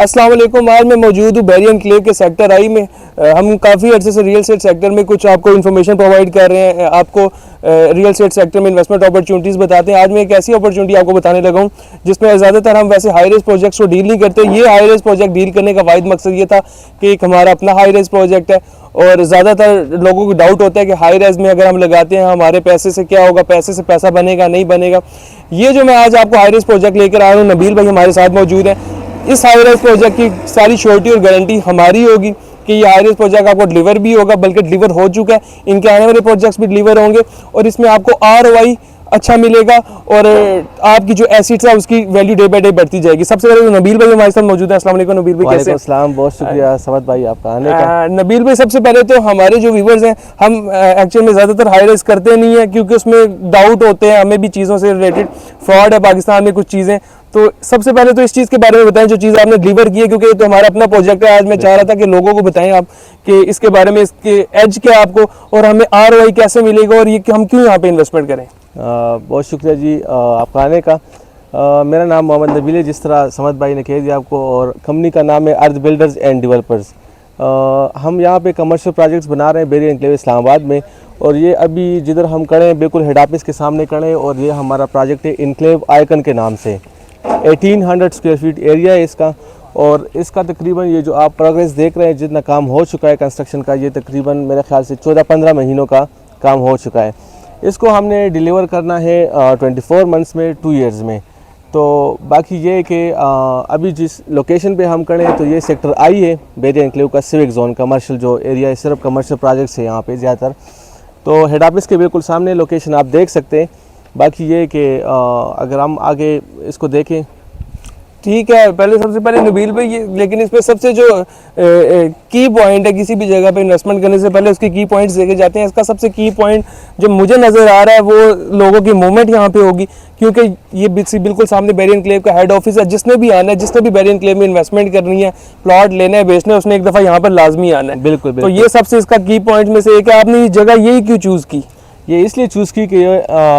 अस्सलाम वालेकुम। आज मैं मौजूद हूँ बैरियन क्लेव के सेक्टर आई में। हम काफ़ी अर्से से रियल एस्टेट सेक्टर में कुछ आपको इन्फॉर्मेशन प्रोवाइड कर रहे हैं, आपको रियल एस्टेट सेक्टर में इन्वेस्टमेंट अपॉर्चुनिटीज़ बताते हैं। आज मैं एक ऐसी अपॉर्चुनिटी आपको बताने लगा हूँ जिसमें ज़्यादातर हम वैसे हाई रेज प्रोजेक्ट्स को डील नहीं करते। ये हाई रेज प्रोजेक्ट डील करने का वाहिद मकसद ये था कि एक हमारा अपना हाई रेज प्रोजेक्ट है और ज़्यादातर लोगों को डाउट होता है कि हाई रेज में अगर हम लगाते हैं हमारे पैसे से क्या होगा, पैसे से पैसा बनेगा नहीं बनेगा। ये जो मैं आज आपको हाई रेज प्रोजेक्ट लेकर आया हूँ, नबील भाई हमारे साथ मौजूद है। इस हाई राइज प्रोजेक्ट की सारी श्योरिटी और गारंटी हमारी होगी कि ये हाई राइज प्रोजेक्ट आपको डिलीवर भी होगा, बल्कि डिलीवर हो चुका है। इनके आने वाले प्रोजेक्ट्स भी डिलीवर होंगे और इसमें आपको ROI अच्छा मिलेगा और आपकी जो एसेट्स है उसकी वैल्यू डे बाय डे बढ़ती जाएगी। सबसे पहले तो नबील भाई हमारे साथ मौजूद है। अस्सलाम वालेकुम नबील भाई, कैसे हैं? अस्सलाम, बहुत शुक्रिया समद भाई आपका आने का। नबील भाई, सबसे पहले तो हमारे जो व्यूवर्स हैं, हम एक्चुअल में ज़्यादातर हाई राइज करते नहीं है क्योंकि उसमें डाउट होते हैं, हमें भी चीज़ों से रिलेटेड फ्रॉड है पाकिस्तान में कुछ चीज़ें। तो सबसे पहले तो इस चीज़ के बारे में बताएं जो चीज़ आपने डिलीवर की है, क्योंकि ये तो हमारा अपना प्रोजेक्ट है। आज मैं चाह रहा था कि लोगों को बताएं आप कि इसके बारे में, इसके एज क्या आपको और हमें ROI कैसे मिलेगा और ये कि हम क्यों यहाँ पे इन्वेस्टमेंट करें। बहुत शुक्रिया जी आपका आने का। मेरा नाम मोहम्मद नबील है, जिस तरह समद भाई ने कह दिया आपको, और कंपनी का नाम है अर्थ बिल्डर्स एंड डेवलपर्स। हम यहाँ पे कमर्शियल प्रोजेक्ट्स बना रहे हैं बैरियन क्लेव इस्लामाबाद में, और ये अभी जिधर हम खड़े हैं बिल्कुल हेड ऑफिस के सामने खड़े हैं। और ये हमारा प्रोजेक्ट है इनक्लेव आइकन के नाम से। 1800 स्क्वायर फीट एरिया है इसका, और इसका तकरीबन ये जो आप प्रोग्रेस देख रहे हैं, जितना काम हो चुका है कंस्ट्रक्शन का, ये तकरीबन मेरे ख्याल से 14-15 महीनों का काम हो चुका है। इसको हमने डिलीवर करना है 24 मंथ्स में, 2 ईयर्स में। तो बाकी ये है कि अभी जिस लोकेशन पे हम खड़े हैं तो ये सेक्टर आई है बैरियन क्लेव का सिविक जोन, कमर्शियल जो एरिया है, सिर्फ कमर्शियल प्रोजेक्ट्स है यहाँ पे ज़्यादातर। तो हेड ऑफिस के बिल्कुल सामने लोकेशन आप देख सकते हैं। बाकी ये कि अगर हम आगे इसको देखें, ठीक है। पहले सबसे पहले नबील भाई, ये लेकिन इसमें सबसे जो की पॉइंट है, किसी भी जगह पे इन्वेस्टमेंट करने से पहले उसके की पॉइंट्स देखे जाते हैं। इसका सबसे की पॉइंट जो मुझे नज़र आ रहा है वो लोगों की मूवमेंट यहाँ पे होगी, क्योंकि ये बिल्कुल सामने बैरियन क्लेव का हेड ऑफिस है। जिसने भी आना है, जिसने भी बैरियन क्लेव में इन्वेस्टमेंट करनी है, प्लॉट लेना है, बेचना है, उसने एक दफ़ा यहाँ पर लाजमी आना है। बिल्कुल। तो ये सबसे इसका की पॉइंट में से एक है। आपने ये जगह यही क्यों चूज़ की? ये इसलिए चूज़ की कि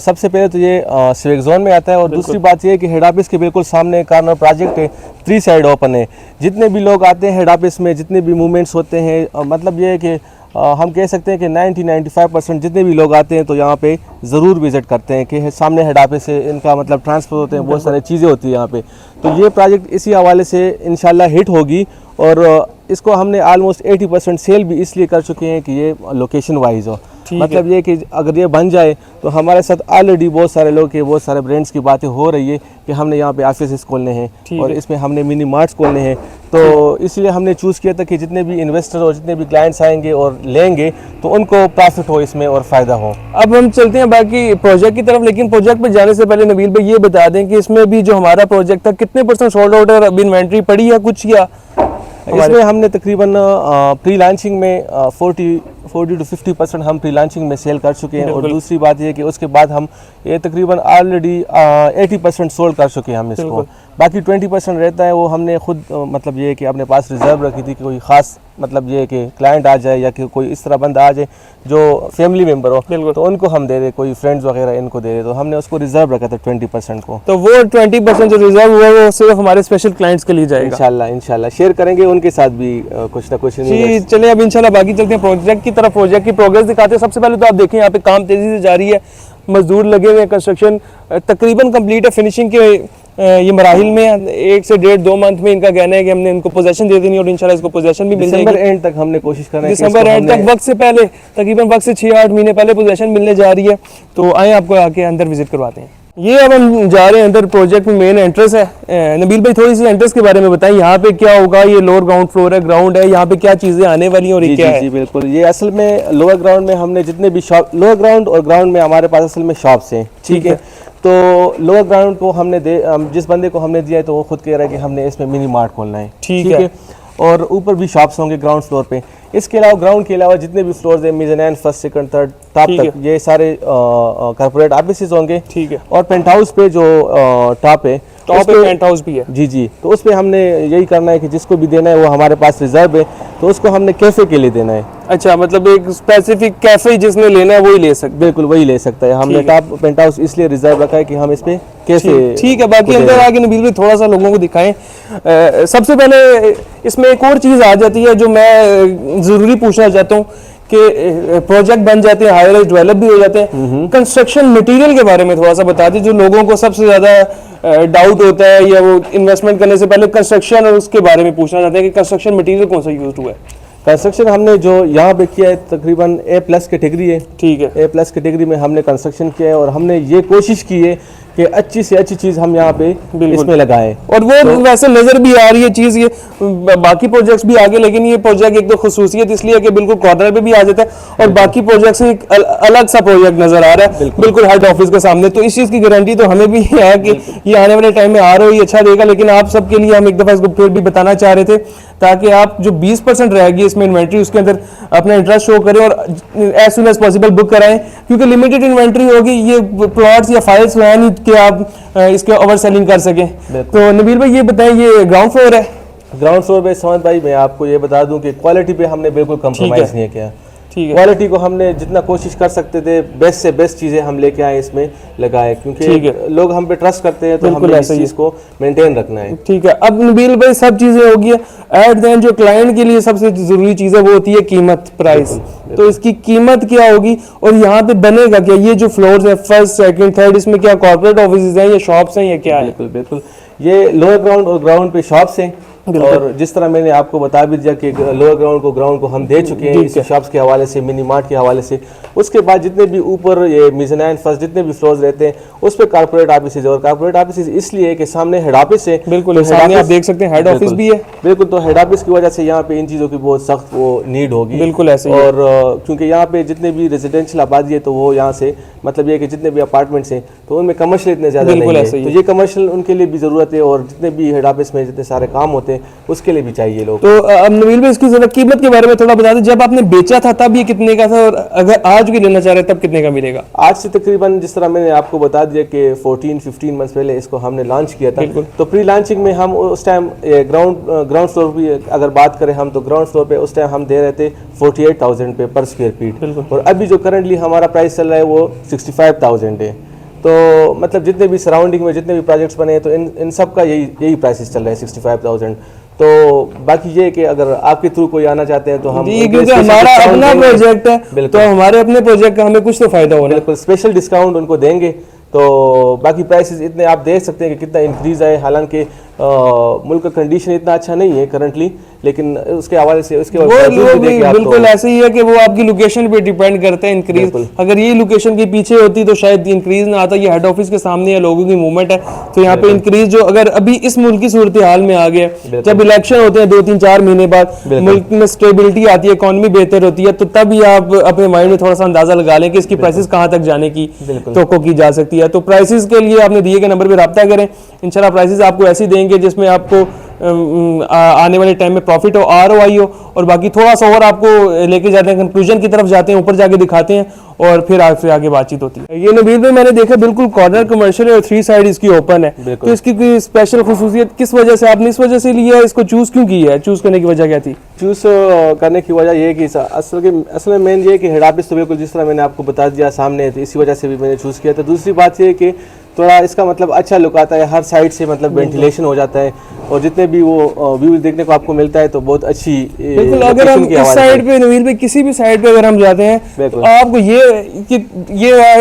सबसे पहले तो ये सिविक जोन में आता है, और दूसरी बात ये है कि हेड ऑफिस के बिल्कुल सामने कार्नर प्रोजेक्ट है, 3 साइड ओपन है। जितने भी लोग आते हैं हेड ऑफिस में, जितने भी मूवमेंट्स होते हैं, मतलब ये है कि हम कह सकते हैं कि 90-95% जितने भी लोग आते हैं तो यहाँ पे ज़रूर विज़िट करते हैं कि सामने हेड ऑफिस से इनका मतलब ट्रांसफ़र होते हैं, बहुत सारी चीज़ें होती है यहाँ पे। तो ये प्रोजेक्ट इसी हवाले से इंशाल्लाह हिट होगी, और इसको हमने आलमोस्ट 80% सेल भी इसलिए कर चुके हैं कि ये लोकेशन वाइज हो। मतलब ये कि अगर ये बन जाए तो हमारे साथ ऑलरेडी बहुत सारे लोग के, बहुत सारे ब्रांड्स की बातें हो रही है कि हमने यहाँ पे ऑफिस खोलने हैं और इसमें हमने मिनी मार्ट्स खोलने हैं। तो इसलिए हमने चूज़ किया था कि जितने भी इन्वेस्टर और जितने भी क्लाइंट्स आएंगे और लेंगे तो उनको प्रॉफिट हो इसमें और फ़ायदा हो। अब हम चलते हैं बाकी प्रोजेक्ट की तरफ, लेकिन प्रोजेक्ट पे जाने से पहले नबील भाई ये बता दें कि इसमें भी जो हमारा प्रोजेक्ट था कितने % सोल्ड आउट है, अभी इन्वेंट्री पड़ी है कुछ, या इसमें हमने तकरीबन प्री लॉन्चिंग में 40 to 50% हम प्री लॉन्चिंग में सेल कर चुके हैं। और दूसरी बात ये कि उसके बाद हम ये तकरीबन ऑलरेडी 80% सोल्ड कर चुके हैं हम इसको। बाकी 20% रहता है, वो हमने खुद मतलब ये कि अपने पास रिजर्व रखी थी कि कोई ख़ास मतलब ये कि क्लाइंट आ जाए या कि कोई इस तरह बंदा आ जाए जो फैमिली मेम्बर हो, तो उनको हम दे रहे, कोई फ्रेंड्स वगैरह इनको दे रहे, तो हमने उसको रिजर्व रखा था 20% को। तो वो 20% जो रिजर्व हुआ वो सिर्फ हमारे स्पेशल क्लाइंट्स के लिए जाएगा। इंशाल्लाह शेयर करेंगे उनके साथ भी कुछ ना कुछ। जी चलिए, अब इंशाल्लाह बाकी चलते हैं प्रोजेक्ट की तरफ, प्रोजेक्ट की प्रोग्रेस दिखाते हैं। सबसे पहले तो आप देखें यहाँ पे काम तेज़ी से जारी है, मजदूर लगे हुए हैं, कंस्ट्रक्शन तकरीबन कंप्लीट है, फिनिशिंग के ये मराहिल में 1 से 1.5-2 मंथ में इनका कहना है कि हमने इनको पोजेशन दे देनी और इंशाल्लाह इसको पोजेशन भी मिल जाएगी। दिसंबर एंड तक हमने कोशिश करना है, दिसंबर एंड तक, वक्त से पहले, तकरीबन वक्त से 6-8 महीने पहले पोजेशन मिलने जा रही है। तो आए आपको आके अंदर विजिट करवाते हैं। ये अब हम जा रहे हैं अंदर, प्रोजेक्ट में मेन एंट्रेंस है। नबील भाई थोड़ी सी एंट्रेंस के बारे में बताएं, यहाँ पे क्या होगा? ये लोअर ग्राउंड फ्लोर है, ग्राउंड है, यहाँ पे क्या चीज़ें आने वाली हैं और ये क्या है? जी बिल्कुल, ये असल में लोअर ग्राउंड में हमने जितने भी शॉप, लोअर ग्राउंड और ग्राउंड में हमारे पास असल में शॉप्स हैं, ठीक है। तो लोअर ग्राउंड को हमने जिस बंदे को हमने दिया है तो वो खुद कह रहा है कि हमने इसमें मिनी मार्ट खोलना है, ठीक है। और ऊपर भी शॉप्स होंगे ग्राउंड फ्लोर पे। इसके अलावा ग्राउंड के अलावा जितने भी फ्लोर्स हैं, mezzanine, first, second, third, top तक, ये सारे कॉर्पोरेट ऑफिसेज होंगे, ठीक है। और पेंट हाउस पे जो टॉप है, टॉप पे पेंट हाउस भी है। जी, तो उस पर हमने यही करना है कि जिसको भी देना है वो हमारे पास रिजर्व है। तो उसको हमने कैफ़े के लिए देना है। अच्छा, मतलब एक स्पेसिफिक कैफे जिसने लेना है वही ले सकते। बिल्कुल वही ले सकता है। हमने टॉप पेंट हाउस इसलिए रिजर्व रखा है कि हम इस पे कैफे। ठीक है, बाकी अंदर आके नबील भाई थोड़ा सा लोगों को दिखाएं। सबसे पहले इसमें एक और चीज़ आ जाती है जो मैं ज़रूरी पूछना चाहता हूँ कि प्रोजेक्ट बन जाते हैं, हाई राइज डेवलप भी हो जाते हैं, कंस्ट्रक्शन मटेरियल के बारे में थोड़ा सा बता दीजिए, जो लोगों को सबसे ज़्यादा डाउट होता है या वो इन्वेस्टमेंट करने से पहले कंस्ट्रक्शन और उसके बारे में पूछना चाहते हैं कि कंस्ट्रक्शन मटेरियल कौन सा यूज हुआ है। कंस्ट्रक्शन हमने जो यहाँ पे किया है तकरीबन A+ कैटेगरी है। ठीक है, A+ कैटेगरी में हमने कंस्ट्रक्शन किया है और हमने ये कोशिश की है कि अच्छी से अच्छी चीज़ हम यहाँ पे इसमें लगाएं। और वो वैसे नज़र भी आ रही है चीज़, ये बाकी प्रोजेक्ट्स भी आगे, लेकिन ये प्रोजेक्ट एक तो खुसूसियत इसलिए कि बिल्कुल कॉर्नर पे भी आ जाता है और बाकी प्रोजेक्ट से एक अलग सा प्रोजेक्ट नज़र आ रहा है बिल्कुल हेड ऑफिस के सामने। तो इस चीज़ की गारंटी तो हमें भी है कि ये आने वाले टाइम में ROI अच्छा देगा, लेकिन आप सबके लिए हम एक दफ़ा इसको फिर भी बताना चाह रहे थे ताकि आप जो 20% रहेगी इसमें इन्वेंट्री, उसके अंदर अपना इंटरेस्ट शो करें और as soon as possible book कराएं, क्योंकि लिमिटेड इन्वेंट्री होगी। ये प्लॉट्स या फाइल्स हैं नहीं कि आप इसके ओवर सेलिंग कर सकें। तो नबील भाई ये बताएं, ये ग्राउंड फ्लोर है? ग्राउंड फ्लोर पे समझ भाई मैं आपको ये बता दूं कि क्वालिटी पे हमने बिल्कुल कंप्रोमाइज़ नहीं किया। ठीक है, क्वालिटी को हमने जितना कोशिश कर सकते थे बेस्ट से बेस्ट चीज़ें हम लेके आए इसमें लगाए, क्योंकि लोग हम पे ट्रस्ट करते हैं तो हमें इस चीज़ को मेंटेन रखना है। ठीक है, अब नबील भाई सब चीज़ें होगी, एट द एंड जो क्लाइंट के लिए सबसे ज़रूरी चीज़ है वो होती है कीमत, प्राइस। तो इसकी कीमत क्या होगी और यहाँ पे बनेगा क्या? ये जो फ्लोर्स है फर्स्ट सेकंड थर्ड, इसमें क्या कॉर्पोरेट ऑफिस हैं या शॉप्स हैं या क्या है? बिल्कुल बिल्कुल, ये लोअर ग्राउंड और ग्राउंड पे शॉप्स हैं और जिस तरह मैंने आपको बता भी दिया कि लोअर ग्राउंड को हम दे चुके हैं इस शॉप्स के हवाले से, मिनी मार्ट के हवाले से। उसके बाद जितने भी ऊपर ये मिज़नाइन फर्स्ट जितने भी फ्लोर्स रहते हैं उस पर कॉर्पोरेट ऑफिस, और कॉर्पोरेट ऑफिस इसलिए कि सामने हेड ऑफिस है। बिल्कुल, सामने आप देख सकते हैं हेड ऑफिस भी है। बिल्कुल, तो हेड ऑफिस की वजह से यहाँ पे इन चीज़ों की बहुत सख्त वो नीड होगी। बिल्कुल ऐसे ही। और क्योंकि यहाँ पे जितने भी रेजिडेंशियल आबादी है तो वो यहाँ से मतलब ये कि जितने भी अपार्टमेंट्स हैं तो उनमें कमर्शियल इतने ज़्यादा नहीं है, तो ये कमर्शियल उनके लिए भी ज़रूरत है और जितने भी हेड ऑफिस में जितने सारे काम होते हैं उसके लिए भी चाहिए लोग। तो अब नबील भाई इसकी जरा कीमत के बारे में थोड़ा बता दें, जब आपने बेचा था तब ये कितने का था और अगर आज भी लेना चाह रहे हैं तब कितने का मिलेगा? आज से तकरीबन जिस तरह मैंने आपको बता दिया कि 14-15 मंथ्स पहले इसको हमने लॉन्च किया था, तो प्री लॉन्चिंग में हम उस टाइम ग्राउंड फ्लोर भी अगर बात करें हम तो ग्राउंड फ्लोर पे उस टाइम हम दे रहे थे 48,000 पे पर स्क्वायर फीट, और अभी जो करंटली हमारा प्राइस चल रहा है वो 65,000 है। तो मतलब जितने भी सराउंडिंग में जितने भी प्रोजेक्ट्स बने हैं तो इन सब का यही प्राइसेस चल रहा है 65,000। तो बाकी ये कि अगर आपके थ्रू कोई आना चाहते हैं तो हम, क्योंकि हमारा अपना प्रोजेक्ट है तो हमारे अपने प्रोजेक्ट का हमें कुछ तो फायदा होगा। बिल्कुल स्पेशल डिस्काउंट उनको देंगे। तो बाकी प्राइसेस इतने आप देख सकते हैं कि कितना इंक्रीज है, हालांकि मुल्क का कंडीशन इतना अच्छा नहीं है करंटली, लेकिन उसके हवाले से उसके बिल्कुल ऐसे ही है कि वो आपकी लोकेशन पे डिपेंड करता है इंक्रीज। अगर ये लोकेशन के पीछे होती तो शायद इंक्रीज ना आता। ये हेड ऑफिस के सामने है, लोगों की मूवमेंट है, तो यहाँ पे इंक्रीज जो अगर अभी इस मुल्क की सूरत हाल में आ गया, जब इलेक्शन होते हैं 2-3-4 महीने बाद मुल्क में स्टेबिलिटी आती है, इकोनॉमी बेहतर होती है, तो तब ही आप अपने माइंड में थोड़ा सा अंदाजा लगा लें कि इसकी प्राइसेस कहाँ तक जाने की तो की जा सकती है। तो प्राइसेस के लिए आपने दिए गए नंबर पर रब्ता करें, इंशाल्लाह प्राइसेस आपको ऐसी देंगे जिसमें आपको आने वाले टाइम में प्रॉफिट हो, ROI हो, और बाकी थोड़ा सा और आपको लेके जाते हैं, कंक्लूजन की तरफ जाते हैं, ऊपर जाके दिखाते हैं और फिर आपसे आगे बातचीत होती है। ये नबील में मैंने देखा बिल्कुल कॉर्नर कमर्शियल है और 3 साइड इसकी ओपन है, तो इसकी कोई स्पेशल खुसूसियत किस वजह से आपने इस वजह से लिया, इसको चूज क्यों किया है? चूज करने की वजह क्या थी? चूज करने की वजह ये है कि असल में मेन ये है कि हेड ऑफिस तो बिल्कुल जिस तरह मैंने आपको बता दिया सामने, तो इसी वजह से भी मैंने चूज किया था। दूसरी बात ये है कि थोड़ा इसका मतलब अच्छा लुक आता है, हर साइड से मतलब वेंटिलेशन हो जाता है और जितने भी वो व्यू देखने को आपको मिलता है तो बहुत अच्छी। बिल्कुल, अगर हम इस साइड पे नवील पे किसी भी साइड पे अगर हम जाते हैं तो आपको ये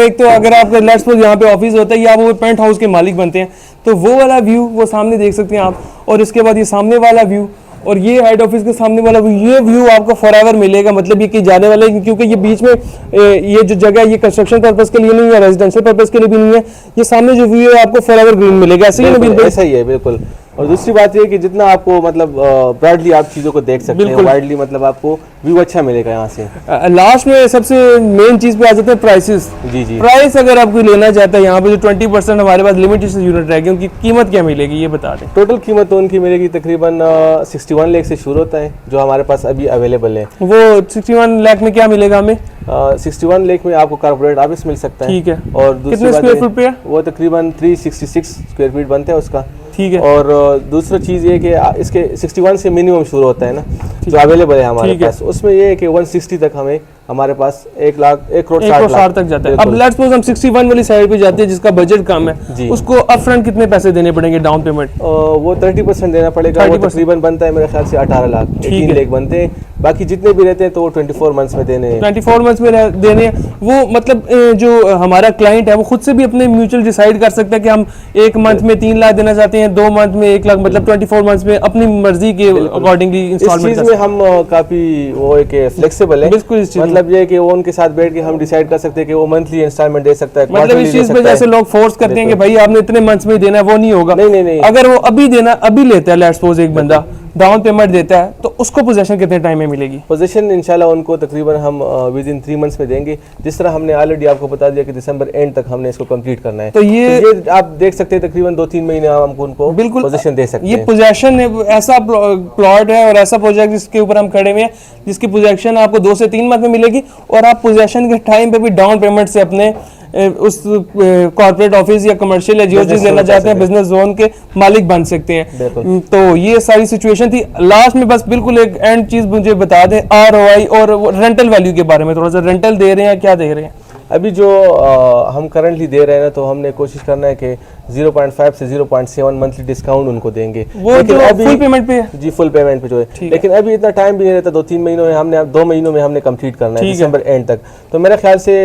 एक तो अगर आपका लेट्स सपोज यहाँ पे ऑफिस होता है या वो पेंट हाउस के मालिक बनते हैं तो वो वाला व्यू वो सामने देख सकते हैं आप, और इसके बाद ये सामने वाला व्यू और ये हेड ऑफिस के सामने वाला ये व्यू आपको फॉरएवर मिलेगा। मतलब ये कि जाने वाले, क्योंकि ये बीच में ये जो जगह है ये कंस्ट्रक्शन पर्पस के लिए नहीं है, रेजिडेंशियल पर्पस के लिए भी नहीं है, ये सामने जो व्यू है आपको फॉरएवर ग्रीन मिलेगा। ऐसे ही है बिल्कुल। और दूसरी बात ये कि जितना आपको मतलब ब्राइटली आप चीज़ों को देख सकते हैं, वाइडली मतलब आपको व्यू अच्छा मिलेगा यहाँ से। लास्ट में सबसे मेन चीज़ पे आ जाते हैं प्राइसेस। जी प्राइस अगर आप कोई लेना चाहता है यहाँ पे जो 20% हमारे पास लिमिटेड यूनिट रहेगी, उनकी कीमत क्या मिलेगी ये बता दें। टोटल कीमत तो उनकी मिलेगी तकरीबन 61 लाख से शुरू होता है जो हमारे पास अभी अवेलेबल है। वो 61 लाख में क्या मिलेगा हमें? 61 लाख में आपको कॉर्पोरेट ऑफिस मिल सकता है। ठीक है, और दूसरी कितने स्क्वायर फुट पे है? वो तकरीबन 366 स्क्वायर फीट बनते हैं उसका। ठीक है। और दूसरी चीज़ ये कि इसके 61 से मिनिमम शुरू होता है ना, जो अवेलेबल है हमारे पास, उसमें ये है कि 160 तक हमें हमारे पास 1 करोड़ 60 तक जाता है। अब लेट्स सपोज हम 61 वाली साइड पे जाते हैं जिसका बजट कम है, उसको अपफ्रंट कितने पैसे देने पड़ेंगे डाउन पेमेंट? वो 30% देना पड़ेगा। वो तकरीबन बनता है मेरे ख्याल से 18 लाख, 3 लाख बनते हैं। बाकी जितने भी रहते हैं तो वो 24 मंथ्स में देने हैं। 24 मंथ्स में देने हैं। वो मतलब जो हमारा क्लाइंट है वो खुद से भी अपने म्यूचुअल डिसाइड कर सकता है कि हम 1 मंथ में 3 लाख देना चाहते हैं, 2 मंथ में 1 लाख, मतलब 24 मंथ्स में अपनी मर्जी के अकॉर्डिंगली इंस्टॉलमेंट। इस चीज में हम काफी वो है कि फ्लेक्सिबल है। बिल्कुल, इस चीज मतलब ये है कि वो उनके साथ बैठ के हम डिसाइड कर सकते हैं कि वो मंथली इंस्टॉलमेंट दे सकता है, मतलब इस चीज पे जैसे लोग फोर्स करते हैं कि भाई आपने इतने मंथ्स में देना है, वो नहीं होगा। नहीं। अगर वो अभी लेता है, लेट्स सपोज एक बंदा डाउन पेमेंट देता है, तो उसको पोजीशन कितने टाइम में मिलेगी? पोजीशन इंशाल्लाह उनको तकरीबन हम विद इन 3 मंथ्स में देंगे। जिस तरह हमने ऑलरेडी आपको बता दिया कि दिसंबर एंड तक हमने इसको कंप्लीट करना है, तो ये आप देख सकते हैं तकरीबन 2-3 महीने हम उनको बिल्कुल पोजीशन दे सकते हैं। ये पोजीशन ऐसा प्लॉट है और ऐसा प्रोजेक्ट जिसके ऊपर हम खड़े हुए हैं, जिसकी पोजीशन आपको 2 से 3 मंथ में मिलेगी, और आप पोजीशन के टाइम पे भी डाउन पेमेंट से अपने उस कॉर्पोरेट ऑफिस या कमर्शियल या जो चीज लेना चाहते हैं बिजनेस जोन के मालिक बन सकते हैं। तो ये सारी सिचुएशन थी। लास्ट में बस बिल्कुल एक एंड चीज मुझे बता दें, ROI और रेंटल वैल्यू के बारे में थोड़ा सा। रेंटल दे रहे हैं, क्या दे रहे हैं अभी जो हम करंटली दे रहे हैं ना, तो हमने कोशिश करना है कि 0.5 से 0.7 मंथली डिस्काउंट उनको देंगे। वो जो फुल पेमेंट पे है? जी फुल पेमेंट पे जो है, लेकिन अभी इतना टाइम भी नहीं रहता। 2-3 महीनों में हमने 2 महीनों में हमने कंप्लीट करना है दिसंबर एंड तक। तो मेरे ख्याल से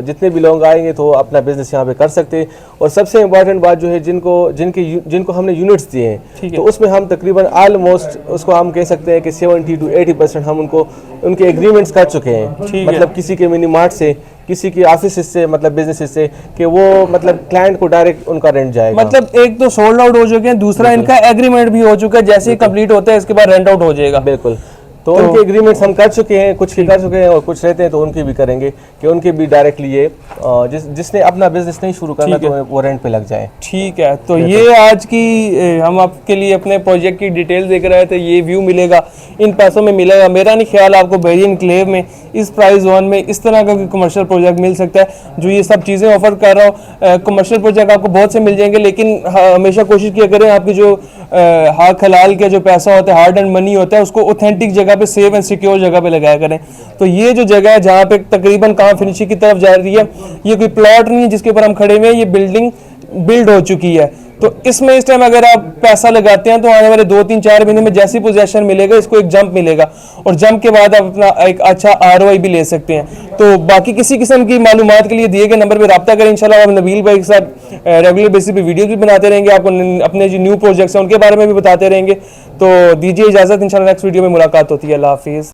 जितने भी लोग आएंगे तो अपना बिजनेस यहाँ पे कर सकते हैं। और सबसे इम्पोर्टेंट बात जो है, जिनको हमने यूनिट्स दिए हैं, तो उसमें हम तकरीबन ऑलमोस्ट उसको हम कह सकते हैं कि 70 to 80% हम उनके एग्रीमेंट्स कर चुके हैं। मतलब किसी के मिनी मार्ट से, किसी की ऑफिस से, मतलब बिजनेस से, कि वो मतलब क्लाइंट को डायरेक्ट उनका रेंट जाएगा। मतलब एक तो सोल्ड आउट हो चुके हैं, दूसरा इनका एग्रीमेंट भी हो चुका है, जैसे ही कंप्लीट होता है इसके बाद रेंट आउट हो जाएगा। बिल्कुल। तो उनके एग्रीमेंट्स हम कर चुके हैं, कुछ के कर चुके हैं और कुछ रहते हैं तो उनके भी करेंगे कि उनके भी डायरेक्टली ये जिसने अपना बिजनेस नहीं शुरू करना तो वो रेंट पे लग जाए। ठीक है। तो ये आज की हम आपके लिए अपने प्रोजेक्ट की डिटेल देख रहे थे। ये व्यू मिलेगा, इन पैसों में मिलेगा। मेरा नहीं ख्याल आपको बेरियन एन्क्लेव में इस प्राइस जोन में इस तरह का कमर्शियल प्रोजेक्ट मिल सकता है जो ये सब चीज़ें ऑफर कर रहा हूँ। कमर्शियल प्रोजेक्ट आपको बहुत से मिल जाएंगे, लेकिन हमेशा कोशिश किया करें आपकी जो हाथ हलाल का जो पैसा होता है, हार्ड एंड मनी होता है, उसको ऑथेंटिक जगह पे, सेफ एंड सिक्योर जगह पे लगाया करें। तो ये जो जगह है जहाँ पे तकरीबन काम फिनिशिंग की तरफ जा रही है, ये कोई प्लॉट नहीं है जिसके ऊपर हम खड़े हुए हैं, ये बिल्डिंग बिल्ड हो चुकी है। तो इसमें इस टाइम अगर आप पैसा लगाते हैं तो आने वाले 2-3-4 महीने में जैसी पोजीशन मिलेगा, इसको एक जंप मिलेगा, और जंप के बाद आप अपना एक अच्छा ROI भी ले सकते हैं। तो बाकी किसी किस्म की मालूमात के लिए दिए गए नंबर पर रब्ता करें। इंशाल्लाह हम नबील भाई के साथ रेगुलर बेसिस पे वीडियो भी बनाते रहेंगे, आपको अपने जो न्यू प्रोजेक्ट्स हैं उनके बारे में भी बताते रहेंगे। तो दीजिए इजाज़त, इंशाल्लाह नेक्स्ट वीडियो में मुलाकात होती है। अल्लाह हाफिज़।